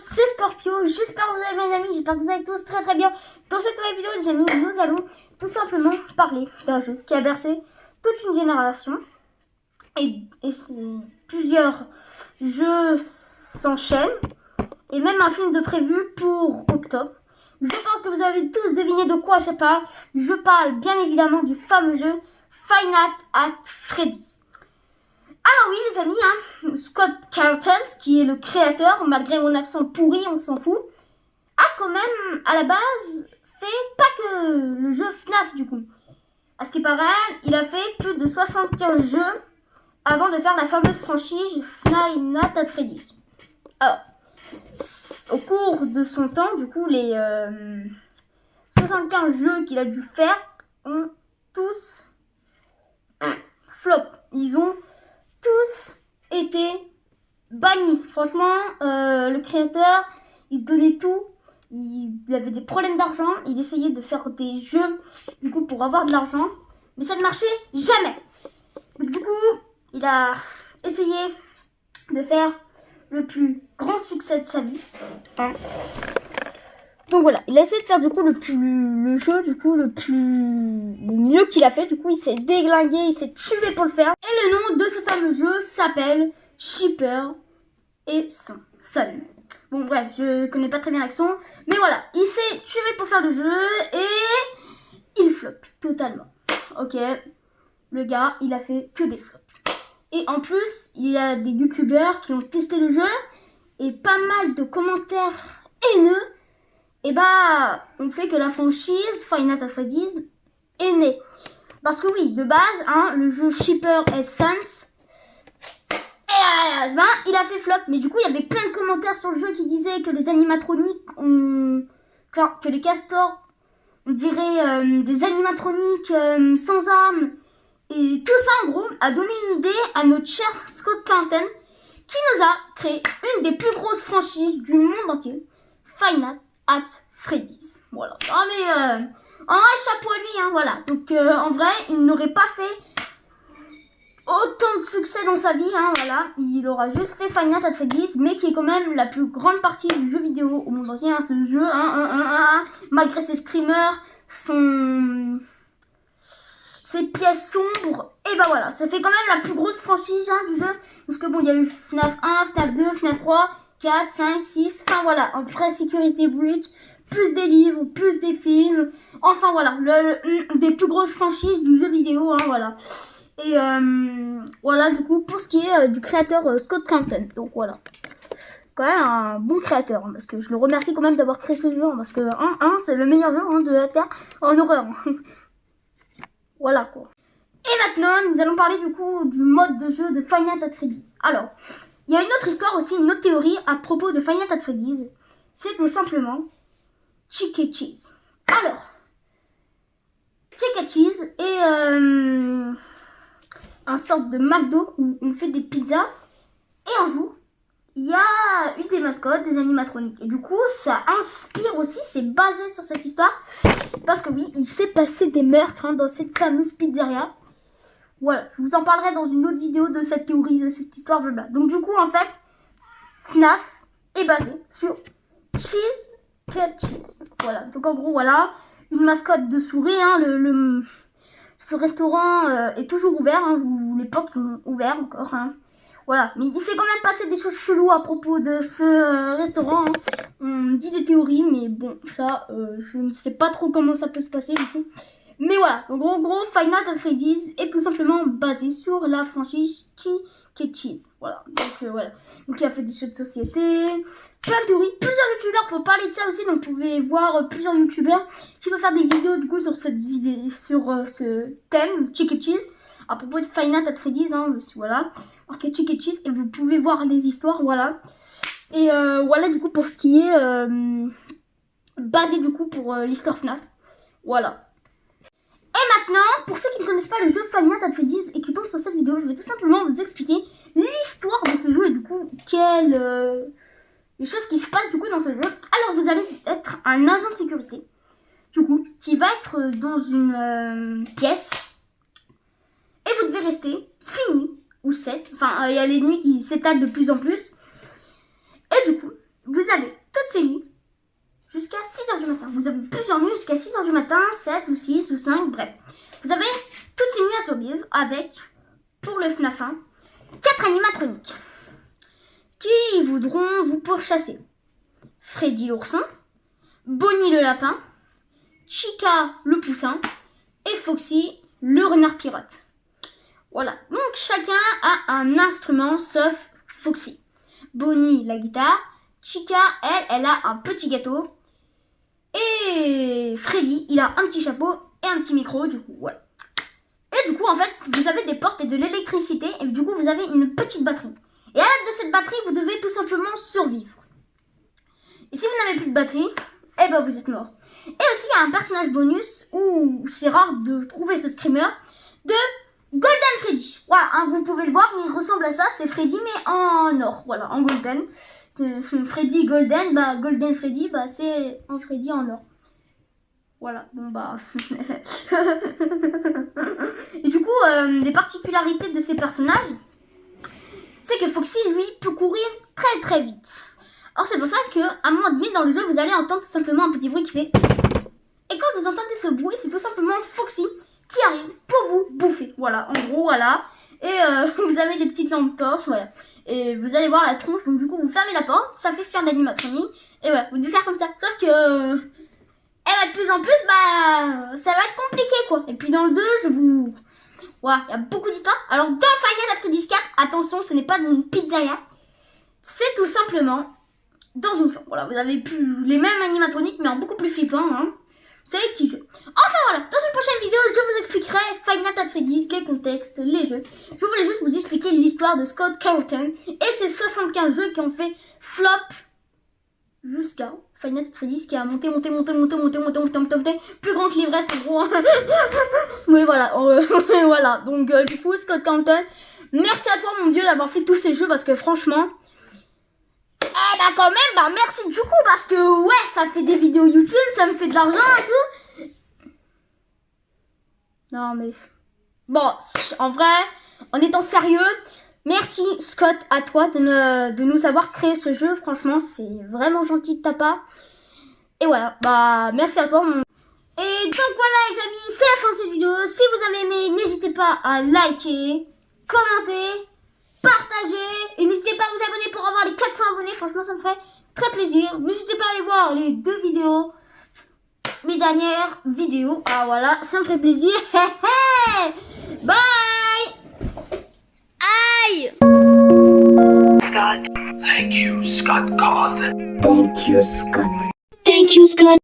c'est Scorpio, j'espère que vous allez bien les amis, j'espère que vous allez tous très bien. Dans cette nouvelle vidéo les amis, nous allons tout simplement parler d'un jeu qui a bercé toute une génération. Et plusieurs jeux s'enchaînent, et même un film de prévu pour octobre. Je pense que vous avez tous deviné de quoi je parle. Je parle bien évidemment du fameux jeu Five Nights at Freddy's. Alors oui les amis, Scott Carlton, qui est le créateur, malgré mon accent pourri, on s'en fout, a quand même à la base fait pas que le jeu FNAF du coup. À ce qui paraît, il a fait plus de 75 jeux avant de faire la fameuse franchise Five Nights at Freddy's. Alors, au cours de son temps, du coup, les 75 jeux qu'il a dû faire ont tous flop. Ils ont tous été bannis. Franchement, le créateur, il se donnait tout. Il avait des problèmes d'argent. Il essayait de faire des jeux, du coup, pour avoir de l'argent. Mais ça ne marchait jamais. Donc, du coup, il a essayé de faire le plus grand succès de sa vie. Donc voilà, il a essayé de faire du coup le jeu du coup le mieux qu'il a fait. Du coup, il s'est déglingué, il s'est tué pour le faire. Et le nom de ce fameux jeu s'appelle Shipper et son salut. Bon bref, je connais pas très bien l'accent, mais voilà, il s'est tué pour faire le jeu et il flop totalement. Ok, le gars, il a fait que des flops. Et en plus, il y a des youtubeurs qui ont testé le jeu et pas mal de commentaires haineux. Et bah, on fait que la franchise Five Nights at Freddy's est née. Parce que oui, de base, le jeu Shipper et Sons, il a fait flop. Mais du coup, il y avait plein de commentaires sur le jeu qui disaient que les animatroniques que les castors, on dirait des animatroniques sans âme. Et tout ça, en gros, a donné une idée à notre cher Scott Carlton, qui nous a créé une des plus grosses franchises du monde entier, Five Nights at Freddy's. Voilà. Ah mais en vrai, chapeau à lui, voilà. Donc en vrai, il n'aurait pas fait autant de succès dans sa vie, voilà. Il aura juste fait Five Nights at Freddy's, mais qui est quand même la plus grande partie du jeu vidéo au monde entier, ce jeu, malgré ses screamers, ses pièces sombres, et bah voilà, ça fait quand même la plus grosse franchise du jeu, parce que bon, il y a eu FNAF 1, FNAF 2, FNAF 3, 4, 5, 6, enfin voilà, en vrai Security Breach, plus des livres, plus des films, enfin voilà, des plus grosses franchises du jeu vidéo, voilà. Et voilà, du coup, pour ce qui est du créateur Scott Carlton, donc voilà. Quand même un bon créateur, parce que je le remercie quand même d'avoir créé ce jeu, parce que c'est le meilleur jeu de la Terre en horreur. Voilà quoi. Et maintenant, nous allons parler du coup du mode de jeu de Five Nights at Freddy's. Alors, il y a une autre histoire aussi, une autre théorie à propos de Five Nights at Freddy's. C'est tout simplement Chuck E. Cheese. Alors, Chuck E. Cheese est un sorte de McDo où on fait des pizzas. Et un jour, il y a une des mascottes, des animatroniques. Et du coup, ça inspire aussi, c'est basé sur cette histoire. Parce que oui, il s'est passé des meurtres dans cette fameuse pizzeria. Voilà, je vous en parlerai dans une autre vidéo de cette théorie, de cette histoire, blablabla. Donc du coup, en fait, FNAF est basé sur Cheese Cat Cheese. Voilà, donc en gros, voilà, une mascotte de souris, ce restaurant est toujours ouvert, les portes sont ouvertes encore, Voilà, mais il s'est quand même passé des choses cheloues à propos de ce restaurant. On dit des théories, mais bon, ça, je ne sais pas trop comment ça peut se passer du coup. Mais voilà, donc en gros, Five Nights at Freddy's est tout simplement basé sur la franchise Chuck E. Cheese. Voilà, donc voilà. Donc il a fait des jeux de société, plein de théories, plusieurs youtubeurs pour parler de ça aussi. Donc vous pouvez voir plusieurs youtubeurs qui peuvent faire des vidéos du coup sur cette vidéo, sur ce thème Chuck E. Cheese. À propos de Five Nights at Freddy's, voilà. Ok, Chuck E. Cheese, et vous pouvez voir les histoires, voilà. Et voilà, du coup, pour ce qui est basé, du coup, pour l'histoire FNAF. Voilà. Et maintenant, pour ceux qui ne connaissent pas le jeu Five Nights at Freddy's et qui tombent sur cette vidéo, je vais tout simplement vous expliquer l'histoire de ce jeu et du coup, les choses qui se passent, du coup, dans ce jeu. Alors, vous allez être un agent de sécurité, du coup, qui va être dans une pièce. Et vous devez rester 6 nuits ou 7. Enfin, il y a les nuits qui s'étalent de plus en plus. Et du coup, vous avez du matin. Vous avez plusieurs nuits jusqu'à 6h du matin, 7 ou 6 ou 5, bref. Vous avez toutes ces nuits à survivre avec, pour le FNAF 1, 4 animatroniques qui voudront vous pourchasser. Freddy l'ourson, Bonnie le lapin, Chica le poussin et Foxy le renard pirate. Voilà, donc chacun a un instrument sauf Foxy. Bonnie la guitare, Chica elle a un petit gâteau et Freddy il a un petit chapeau et un petit micro du coup, voilà. Et du coup en fait vous avez des portes et de l'électricité et du coup vous avez une petite batterie. Et à l'aide de cette batterie vous devez tout simplement survivre. Et si vous n'avez plus de batterie, eh ben vous êtes mort. Et aussi il y a un personnage bonus où c'est rare de trouver ce screamer de Golden Freddy. Voilà, hein, vous pouvez le voir, il ressemble à ça, c'est Freddy mais en or, voilà, en golden. Freddy Golden, bah Golden Freddy, bah c'est un Freddy en or. Voilà, bon bah... Et du coup, les particularités de ces personnages, c'est que Foxy, lui, peut courir très très vite. Or c'est pour ça qu'à un moment donné dans le jeu, vous allez entendre tout simplement un petit bruit qui fait... Et quand vous entendez ce bruit, c'est tout simplement Foxy qui arrive pour vous bouffer. Voilà, en gros, voilà. Et vous avez des petites lampes torches, voilà. Et vous allez voir la tronche, donc du coup, vous fermez la porte, ça fait faire de l'animatronique. Et voilà, vous devez faire comme ça. Sauf que, de plus en plus, bah, ça va être compliqué, quoi. Et puis dans le 2, voilà, il y a beaucoup d'histoires. Alors, dans Five Nights at Freddy's 4, attention, ce n'est pas une pizzeria. C'est tout simplement dans une chambre. Voilà, vous avez plus les mêmes animatroniques, mais en beaucoup plus flippant, hein. C'est les petits jeux. Enfin voilà, dans une prochaine vidéo, je vous expliquerai Five Nights at Freddy's, les contextes, les jeux. Je voulais juste vous expliquer l'histoire de Scott Carlton et ses 75 jeux qui ont fait flop jusqu'à Five Nights at Freddy's qui a monté. Plus grand que l'Everest, en gros. Oui, voilà. Voilà. Donc, du coup, Scott Carlton, merci à toi, mon Dieu, d'avoir fait tous ces jeux parce que franchement... Eh bah quand même, bah merci du coup parce que ouais, ça fait des vidéos YouTube, ça me fait de l'argent et tout. Non mais... Bon, en vrai, en étant sérieux, merci Scott à toi de nous avoir créé ce jeu. Franchement, c'est vraiment gentil de ta part. Et voilà, bah merci à toi. Et donc voilà les amis, c'est la fin de cette vidéo. Si vous avez aimé, n'hésitez pas à liker, commenter, partager et n'hésitez pas à vous abonner pour avoir les 400 abonnés, franchement ça me fait très plaisir. N'hésitez pas à aller voir les 2 vidéos, mes dernières vidéos, ah voilà, ça me ferait plaisir. Bye. Aïe. Scott. Thank you, Scott Cawthon. Thank you, Scott. Thank you, Scott.